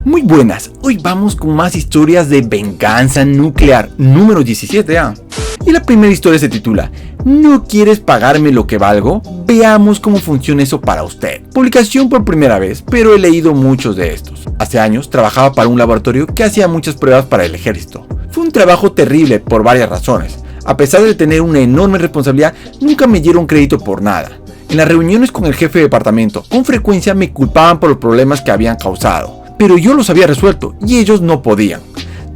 Muy buenas, hoy vamos con más historias de venganza nuclear, número 17A. Y la primera historia se titula ¿No quieres pagarme lo que valgo? Veamos cómo funciona eso para usted. Publicación por primera vez, pero he leído muchos de estos. Hace años trabajaba para un laboratorio que hacía muchas pruebas para el ejército. Fue un trabajo terrible por varias razones. A pesar de tener una enorme responsabilidad, nunca me dieron crédito por nada. En las reuniones con el jefe de departamento, con frecuencia me culpaban por los problemas que habían causado. Pero yo los había resuelto y ellos no podían.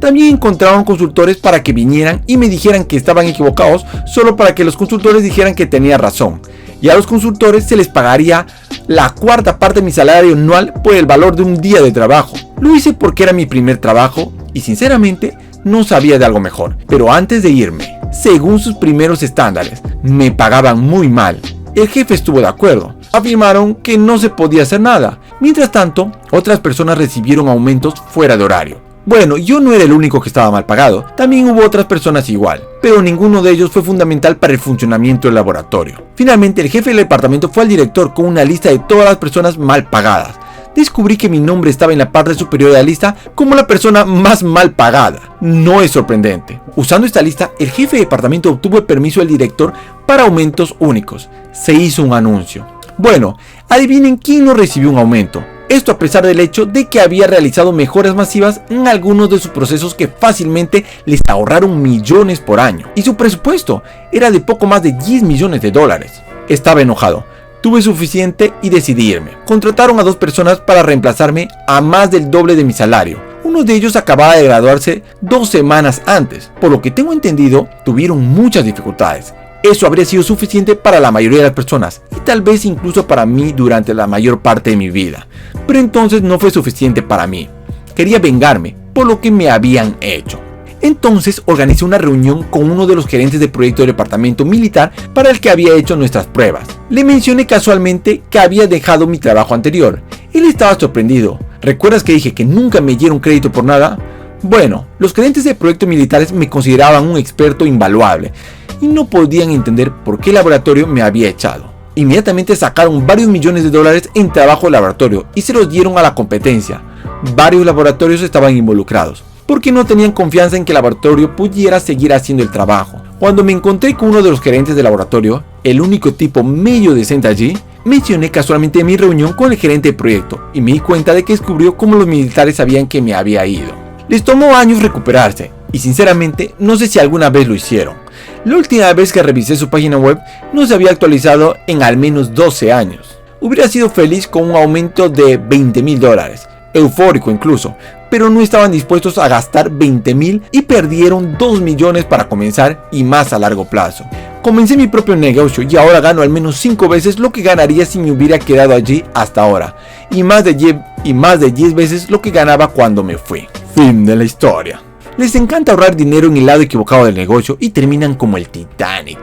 También encontraban consultores para que vinieran y me dijeran que estaban equivocados solo para que los consultores dijeran que tenía razón. Y a los consultores se les pagaría la cuarta parte de mi salario anual por el valor de un día de trabajo. Lo hice porque era mi primer trabajo y sinceramente no sabía de algo mejor. Pero antes de irme, según sus primeros estándares, me pagaban muy mal. El jefe estuvo de acuerdo. Afirmaron que no se podía hacer nada. Mientras tanto, otras personas recibieron aumentos fuera de horario. Bueno, yo no era el único que estaba mal pagado, también hubo otras personas igual, pero ninguno de ellos fue fundamental para el funcionamiento del laboratorio. Finalmente, el jefe del departamento fue al director con una lista de todas las personas mal pagadas. Descubrí que mi nombre estaba en la parte superior de la lista como la persona más mal pagada. No es sorprendente. Usando esta lista, el jefe de departamento obtuvo el permiso del director para aumentos únicos. Se hizo un anuncio. Bueno, adivinen quién no recibió un aumento. Esto a pesar del hecho de que había realizado mejoras masivas en algunos de sus procesos que fácilmente les ahorraron millones por año. Y su presupuesto era de poco más de 10 millones de dólares. Estaba enojado. Tuve suficiente y decidí irme. Contrataron a 2 personas para reemplazarme a más del doble de mi salario. Uno de ellos acababa de graduarse 2 semanas antes. Por lo que tengo entendido, tuvieron muchas dificultades. Eso habría sido suficiente para la mayoría de las personas y tal vez incluso para mí durante la mayor parte de mi vida. Pero entonces no fue suficiente para mí. Quería vengarme por lo que me habían hecho. Entonces organicé una reunión con uno de los gerentes de proyecto del departamento militar para el que había hecho nuestras pruebas. Le mencioné casualmente que había dejado mi trabajo anterior. Él estaba sorprendido. ¿Recuerdas que dije que nunca me dieron crédito por nada? Bueno, los gerentes de proyectos militares me consideraban un experto invaluable y no podían entender por qué el laboratorio me había echado. Inmediatamente sacaron varios millones de dólares en trabajo de laboratorio y se los dieron a la competencia. Varios laboratorios estaban involucrados, porque no tenían confianza en que el laboratorio pudiera seguir haciendo el trabajo. Cuando me encontré con uno de los gerentes del laboratorio, el único tipo medio decente allí, mencioné casualmente mi reunión con el gerente de proyecto y me di cuenta de que descubrió cómo los militares sabían que me había ido. Les tomó años recuperarse y sinceramente no sé si alguna vez lo hicieron. La última vez que revisé su página web no se había actualizado en al menos 12 años. Hubiera sido feliz con un aumento de 20,000 dólares, eufórico incluso, pero no estaban dispuestos a gastar 20,000 y perdieron 2 millones para comenzar y más a largo plazo. Comencé mi propio negocio y ahora gano al menos 5 veces lo que ganaría si me hubiera quedado allí hasta ahora, y más de 10 veces lo que ganaba cuando me fui. Fin de la historia. Les encanta ahorrar dinero en el lado equivocado del negocio y terminan como el Titanic.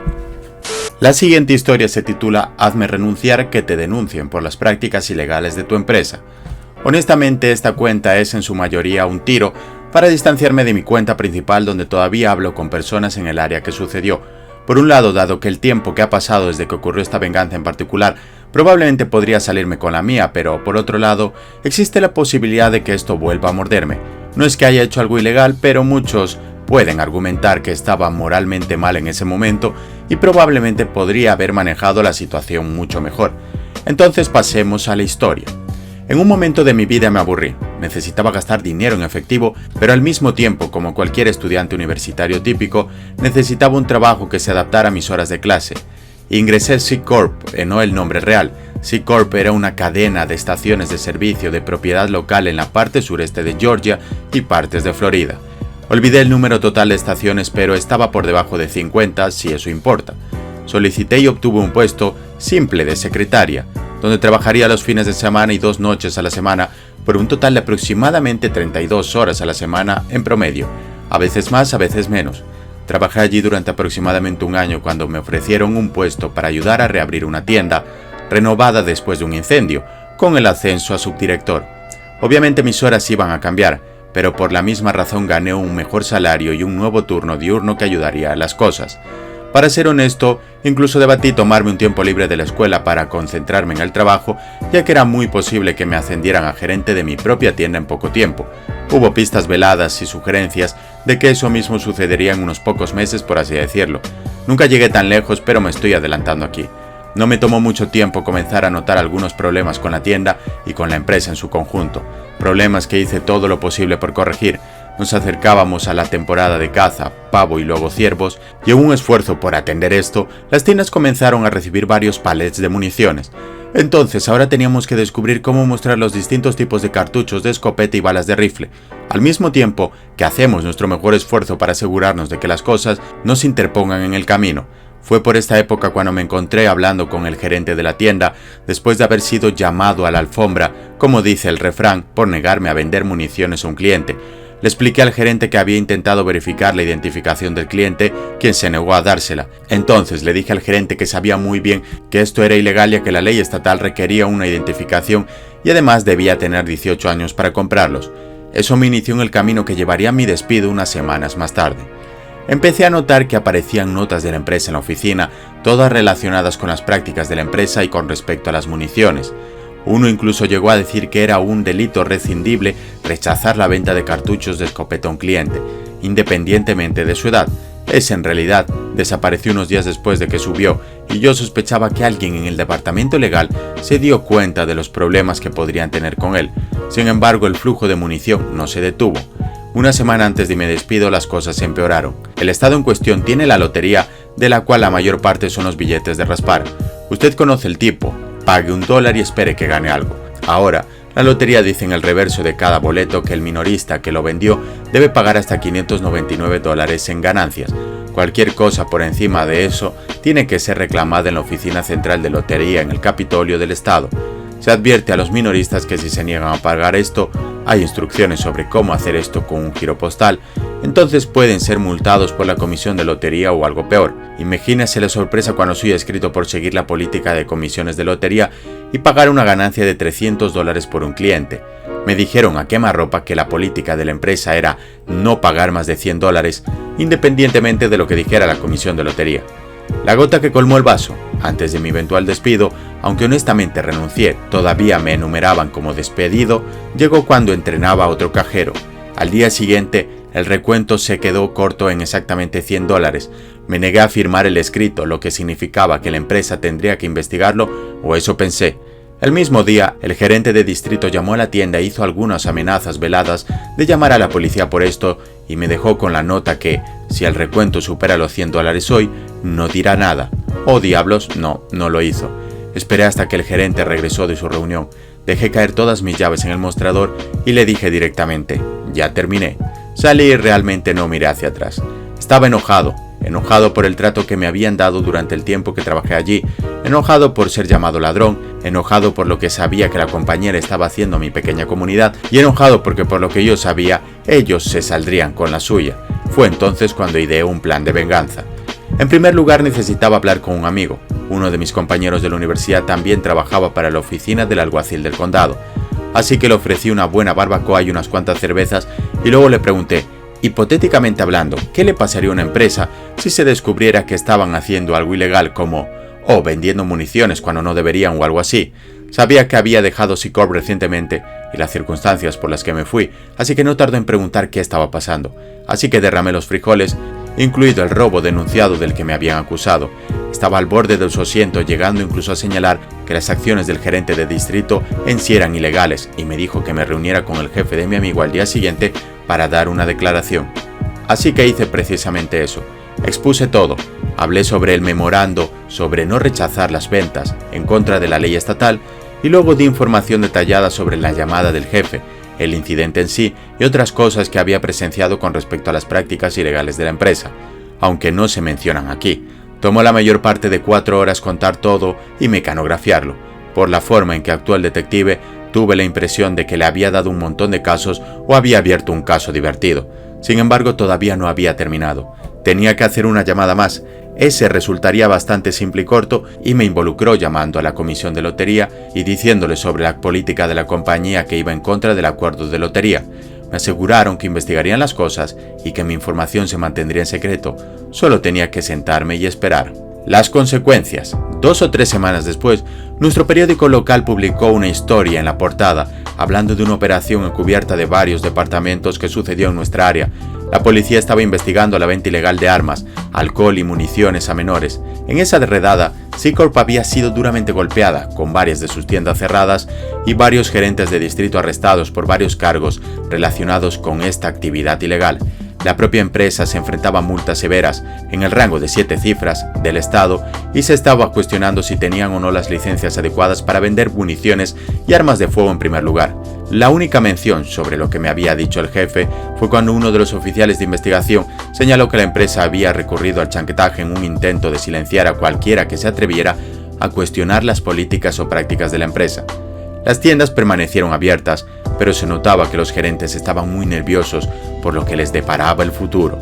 La siguiente historia se titula Hazme renunciar que te denuncien por las prácticas ilegales de tu empresa. Honestamente, esta cuenta es en su mayoría un tiro para distanciarme de mi cuenta principal donde todavía hablo con personas en el área que sucedió. Por un lado, dado que el tiempo que ha pasado desde que ocurrió esta venganza en particular, probablemente podría salirme con la mía, pero por otro lado, existe la posibilidad de que esto vuelva a morderme. No es que haya hecho algo ilegal, pero muchos pueden argumentar que estaba moralmente mal en ese momento y probablemente podría haber manejado la situación mucho mejor. Entonces pasemos a la historia. En un momento de mi vida me aburrí, necesitaba gastar dinero en efectivo, pero al mismo tiempo, como cualquier estudiante universitario típico, necesitaba un trabajo que se adaptara a mis horas de clase. Ingresé C Corp, no el nombre real. C Corp era una cadena de estaciones de servicio de propiedad local en la parte sureste de Georgia y partes de Florida. Olvidé el número total de estaciones, pero estaba por debajo de 50, si eso importa. Solicité y obtuve un puesto simple de secretaria, donde trabajaría los fines de semana y 2 noches a la semana por un total de aproximadamente 32 horas a la semana en promedio, a veces más, a veces menos. Trabajé allí durante aproximadamente un año cuando me ofrecieron un puesto para ayudar a reabrir una tienda, renovada después de un incendio, con el ascenso a subdirector. Obviamente mis horas iban a cambiar, pero por la misma razón gané un mejor salario y un nuevo turno diurno que ayudaría a las cosas. Para ser honesto, incluso debatí tomarme un tiempo libre de la escuela para concentrarme en el trabajo, ya que era muy posible que me ascendieran a gerente de mi propia tienda en poco tiempo. Hubo pistas veladas y sugerencias de que eso mismo sucedería en unos pocos meses, por así decirlo. Nunca llegué tan lejos, pero me estoy adelantando aquí. No me tomó mucho tiempo comenzar a notar algunos problemas con la tienda y con la empresa en su conjunto, problemas que hice todo lo posible por corregir. Nos acercábamos a la temporada de caza, pavo y luego ciervos, y en un esfuerzo por atender esto, las tiendas comenzaron a recibir varios palets de municiones. Entonces ahora teníamos que descubrir cómo mostrar los distintos tipos de cartuchos de escopeta y balas de rifle, al mismo tiempo que hacemos nuestro mejor esfuerzo para asegurarnos de que las cosas no se interpongan en el camino. Fue por esta época cuando me encontré hablando con el gerente de la tienda, después de haber sido llamado a la alfombra, como dice el refrán, por negarme a vender municiones a un cliente. Le expliqué al gerente que había intentado verificar la identificación del cliente, quien se negó a dársela. Entonces le dije al gerente que sabía muy bien que esto era ilegal, ya que la ley estatal requería una identificación y además debía tener 18 años para comprarlos. Eso me inició en el camino que llevaría a mi despido unas semanas más tarde. Empecé a notar que aparecían notas de la empresa en la oficina, todas relacionadas con las prácticas de la empresa y con respecto a las municiones. Uno incluso llegó a decir que era un delito rescindible rechazar la venta de cartuchos de escopeta a un cliente, independientemente de su edad. Ese en realidad desapareció unos días después de que subió, y yo sospechaba que alguien en el departamento legal se dio cuenta de los problemas que podrían tener con él. Sin embargo, el flujo de munición no se detuvo. Una semana antes de mi despido las cosas se empeoraron. El estado en cuestión tiene la lotería, de la cual la mayor parte son los billetes de raspar. Usted conoce el tipo. Pague $1 y espere que gane algo. Ahora, la lotería dice en el reverso de cada boleto que el minorista que lo vendió debe pagar hasta $599 en ganancias. Cualquier cosa por encima de eso tiene que ser reclamada en la oficina central de lotería en el Capitolio del Estado. Se advierte a los minoristas que si se niegan a pagar esto, hay instrucciones sobre cómo hacer esto con un giro postal, entonces pueden ser multados por la comisión de lotería o algo peor. Imagínese la sorpresa cuando soy escrito por seguir la política de comisiones de lotería y pagar una ganancia de $300 por un cliente. Me dijeron a quemarropa que la política de la empresa era no pagar más de $100, independientemente de lo que dijera la comisión de lotería. La gota que colmó el vaso, antes de mi eventual despido, aunque honestamente renuncié, todavía me enumeraban como despedido, llegó cuando entrenaba a otro cajero. Al día siguiente, el recuento se quedó corto en exactamente $100. Me negué a firmar el escrito, lo que significaba que la empresa tendría que investigarlo, o eso pensé. El mismo día, el gerente de distrito llamó a la tienda e hizo algunas amenazas veladas de llamar a la policía por esto y me dejó con la nota que, si el recuento supera los $100 hoy, no dirá nada. Oh diablos, no lo hizo. Esperé hasta que el gerente regresó de su reunión, dejé caer todas mis llaves en el mostrador y le dije directamente, ya terminé. Salí y realmente no miré hacia atrás. Estaba enojado por el trato que me habían dado durante el tiempo que trabajé allí, enojado por ser llamado ladrón, enojado por lo que sabía que la compañera estaba haciendo a mi pequeña comunidad y enojado porque por lo que yo sabía, ellos se saldrían con la suya. Fue entonces cuando ideé un plan de venganza. En primer lugar necesitaba hablar con un amigo. Uno de mis compañeros de la universidad también trabajaba para la oficina del alguacil del condado. Así que le ofrecí una buena barbacoa y unas cuantas cervezas y luego le pregunté, hipotéticamente hablando, ¿qué le pasaría a una empresa si se descubriera que estaban haciendo algo ilegal como, vendiendo municiones cuando no deberían o algo así? Sabía que había dejado Seacorp recientemente y las circunstancias por las que me fui, así que no tardó en preguntar qué estaba pasando. Así que derramé los frijoles, incluido el robo denunciado del que me habían acusado. Estaba al borde de su asiento, llegando incluso a señalar que las acciones del gerente de distrito en sí eran ilegales, y me dijo que me reuniera con el jefe de mi amigo al día siguiente para dar una declaración. Así que hice precisamente eso. Expuse todo. Hablé sobre el memorando, sobre no rechazar las ventas en contra de la ley estatal, y luego di información detallada sobre la llamada del jefe, el incidente en sí y otras cosas que había presenciado con respecto a las prácticas ilegales de la empresa, aunque no se mencionan aquí. Tomó la mayor parte de 4 horas contar todo y mecanografiarlo. Por la forma en que actuó el detective, tuve la impresión de que le había dado un montón de casos o había abierto un caso divertido. Sin embargo, todavía no había terminado. Tenía que hacer una llamada más. Ese resultaría bastante simple y corto, y me involucró llamando a la comisión de lotería y diciéndole sobre la política de la compañía que iba en contra del acuerdo de lotería. Me aseguraron que investigarían las cosas y que mi información se mantendría en secreto. Solo tenía que sentarme y esperar. Las consecuencias. 2 o 3 semanas después, nuestro periódico local publicó una historia en la portada, hablando de una operación encubierta de varios departamentos que sucedió en nuestra área. La policía estaba investigando la venta ilegal de armas, alcohol y municiones a menores. En esa redada, C-Corp había sido duramente golpeada, con varias de sus tiendas cerradas y varios gerentes de distrito arrestados por varios cargos relacionados con esta actividad ilegal. La propia empresa se enfrentaba a multas severas, en el rango de 7 cifras, del Estado, y se estaba cuestionando si tenían o no las licencias adecuadas para vender municiones y armas de fuego en primer lugar. La única mención sobre lo que me había dicho el jefe fue cuando uno de los oficiales de investigación señaló que la empresa había recurrido al chanquetaje en un intento de silenciar a cualquiera que se atreviera a cuestionar las políticas o prácticas de la empresa. Las tiendas permanecieron abiertas, pero se notaba que los gerentes estaban muy nerviosos por lo que les deparaba el futuro.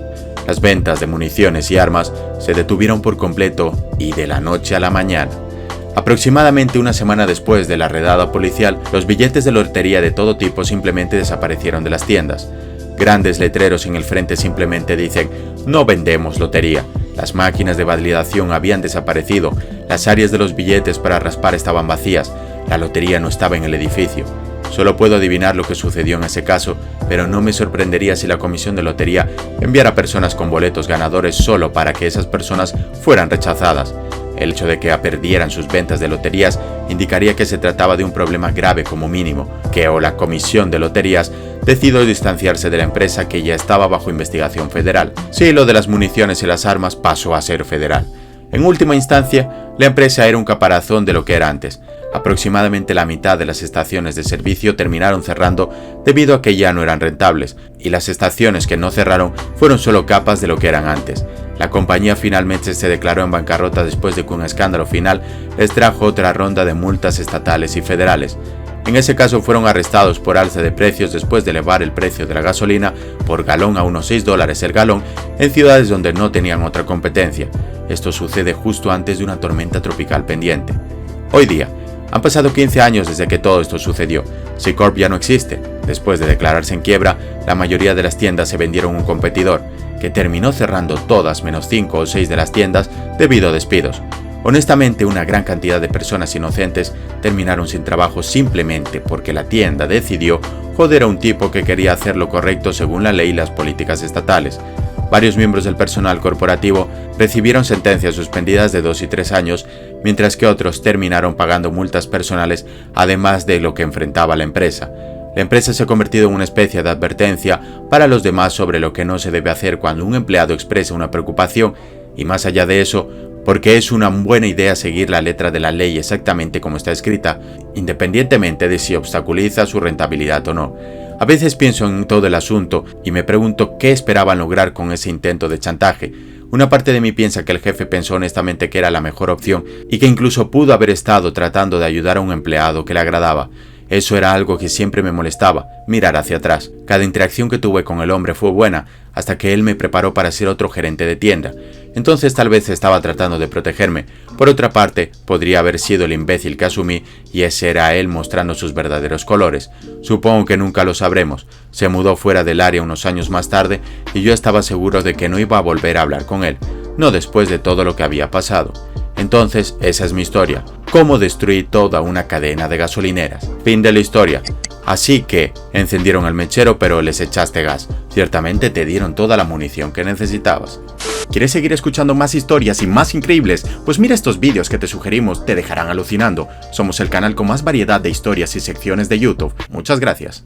Las ventas de municiones y armas se detuvieron por completo y de la noche a la mañana. Aproximadamente una semana después de la redada policial, los billetes de lotería de todo tipo simplemente desaparecieron de las tiendas. Grandes letreros en el frente simplemente dicen: "No vendemos lotería". Las máquinas de validación habían desaparecido, las áreas de los billetes para raspar estaban vacías, la lotería no estaba en el edificio. Solo puedo adivinar lo que sucedió en ese caso, pero no me sorprendería si la comisión de lotería enviara personas con boletos ganadores solo para que esas personas fueran rechazadas. El hecho de que perdieran sus ventas de loterías indicaría que se trataba de un problema grave como mínimo, que o la comisión de loterías decidió distanciarse de la empresa que ya estaba bajo investigación federal. Sí, lo de las municiones y las armas pasó a ser federal. En última instancia, la empresa era un caparazón de lo que era antes. Aproximadamente la mitad de las estaciones de servicio terminaron cerrando debido a que ya no eran rentables, y las estaciones que no cerraron fueron solo capas de lo que eran antes. La compañía finalmente se declaró en bancarrota después de que un escándalo final les trajo otra ronda de multas estatales y federales. En ese caso fueron arrestados por alza de precios después de elevar el precio de la gasolina por galón a unos $6 el galón en ciudades donde no tenían otra competencia. Esto sucede justo antes de una tormenta tropical pendiente. Hoy día, han pasado 15 años desde que todo esto sucedió. C-Corp ya no existe. Después de declararse en quiebra, la mayoría de las tiendas se vendieron a un competidor, que terminó cerrando todas menos 5 o 6 de las tiendas debido a despidos. Honestamente, una gran cantidad de personas inocentes terminaron sin trabajo simplemente porque la tienda decidió joder a un tipo que quería hacer lo correcto según la ley y las políticas estatales. Varios miembros del personal corporativo recibieron sentencias suspendidas de 2 y 3 años, mientras que otros terminaron pagando multas personales además de lo que enfrentaba la empresa. La empresa se ha convertido en una especie de advertencia para los demás sobre lo que no se debe hacer cuando un empleado expresa una preocupación, y más allá de eso, porque es una buena idea seguir la letra de la ley exactamente como está escrita, independientemente de si obstaculiza su rentabilidad o no. A veces pienso en todo el asunto y me pregunto qué esperaban lograr con ese intento de chantaje. Una parte de mí piensa que el jefe pensó honestamente que era la mejor opción y que incluso pudo haber estado tratando de ayudar a un empleado que le agradaba. Eso era algo que siempre me molestaba, mirar hacia atrás. Cada interacción que tuve con el hombre fue buena, hasta que él me preparó para ser otro gerente de tienda. Entonces tal vez estaba tratando de protegerme. Por otra parte, podría haber sido el imbécil que asumí, y ese era él mostrando sus verdaderos colores. Supongo que nunca lo sabremos. Se mudó fuera del área unos años más tarde, y yo estaba seguro de que no iba a volver a hablar con él, no después de todo lo que había pasado. Entonces, esa es mi historia. Cómo destruí toda una cadena de gasolineras. Fin de la historia. Así que, encendieron el mechero pero les echaste gas. Ciertamente te dieron toda la munición que necesitabas. ¿Quieres seguir escuchando más historias y más increíbles? Pues mira estos vídeos que te sugerimos, te dejarán alucinando. Somos el canal con más variedad de historias y secciones de YouTube. Muchas gracias.